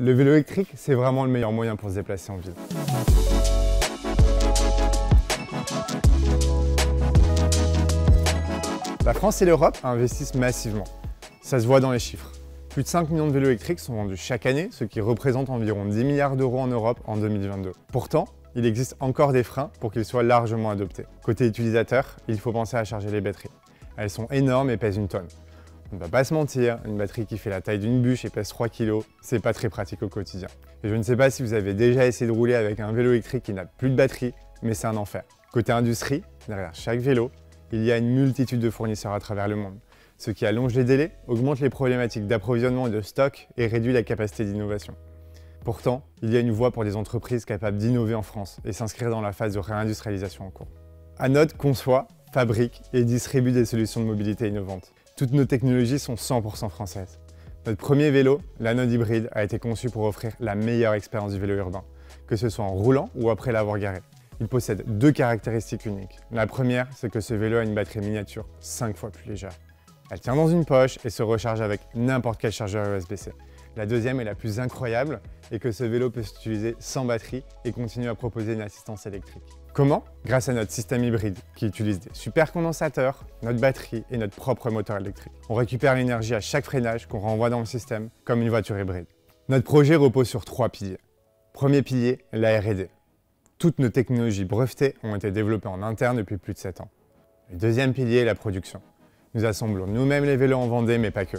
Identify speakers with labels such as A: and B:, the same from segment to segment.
A: Le vélo électrique, c'est vraiment le meilleur moyen pour se déplacer en ville. La France et l'Europe investissent massivement. Ça se voit dans les chiffres. Plus de 5 millions de vélos électriques sont vendus chaque année, ce qui représente environ 10 milliards d'euros en Europe en 2022. Pourtant, il existe encore des freins pour qu'ils soient largement adoptés. Côté utilisateur, il faut penser à charger les batteries. Elles sont énormes et pèsent une tonne. On ne va pas se mentir, une batterie qui fait la taille d'une bûche et pèse 3 kg, c'est pas très pratique au quotidien. Et je ne sais pas si vous avez déjà essayé de rouler avec un vélo électrique qui n'a plus de batterie, mais c'est un enfer. Côté industrie, derrière chaque vélo, il y a une multitude de fournisseurs à travers le monde. Ce qui allonge les délais, augmente les problématiques d'approvisionnement et de stock et réduit la capacité d'innovation. Pourtant, il y a une voie pour des entreprises capables d'innover en France et s'inscrire dans la phase de réindustrialisation en cours. Anode conçoit, fabrique et distribue des solutions de mobilité innovantes. Toutes nos technologies sont 100% françaises. Notre premier vélo, l'Anode hybride, a été conçu pour offrir la meilleure expérience du vélo urbain, que ce soit en roulant ou après l'avoir garé. Il possède deux caractéristiques uniques. La première, c'est que ce vélo a une batterie miniature 5 fois plus légère. Elle tient dans une poche et se recharge avec n'importe quel chargeur USB-C. La deuxième et la plus incroyable est que ce vélo peut s'utiliser sans batterie et continue à proposer une assistance électrique. Comment? Grâce à notre système hybride qui utilise des supercondensateurs, notre batterie et notre propre moteur électrique. On récupère l'énergie à chaque freinage qu'on renvoie dans le système comme une voiture hybride. Notre projet repose sur 3 piliers. Premier pilier, la R&D. Toutes nos technologies brevetées ont été développées en interne depuis plus de 7 ans. Le deuxième pilier est la production. Nous assemblons nous-mêmes les vélos en Vendée, mais pas que.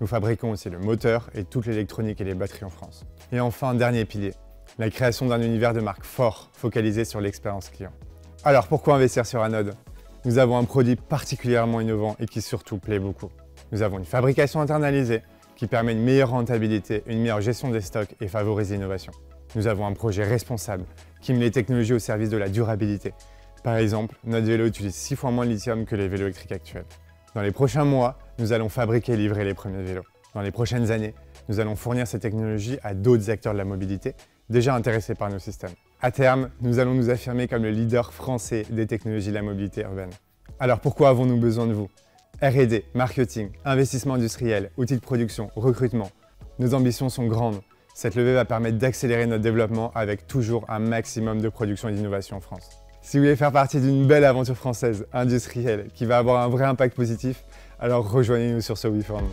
A: Nous fabriquons aussi le moteur et toute l'électronique et les batteries en France. Et enfin, dernier pilier, la création d'un univers de marque fort, focalisé sur l'expérience client. Alors pourquoi investir sur Anode? Nous avons un produit particulièrement innovant et qui surtout plaît beaucoup. Nous avons une fabrication internalisée qui permet une meilleure rentabilité, une meilleure gestion des stocks et favorise l'innovation. Nous avons un projet responsable qui met les technologies au service de la durabilité. Par exemple, notre vélo utilise 6 fois moins de lithium que les vélos électriques actuels. Dans les prochains mois, nous allons fabriquer et livrer les premiers vélos. Dans les prochaines années, nous allons fournir ces technologies à d'autres acteurs de la mobilité, déjà intéressés par nos systèmes. À terme, nous allons nous affirmer comme le leader français des technologies de la mobilité urbaine. Alors pourquoi avons-nous besoin de vous? R&D, marketing, investissement industriel, outils de production, recrutement. Nos ambitions sont grandes. Cette levée va permettre d'accélérer notre développement avec toujours un maximum de production et d'innovation en France. Si vous voulez faire partie d'une belle aventure française, industrielle, qui va avoir un vrai impact positif, alors rejoignez-nous sur ce WeFound.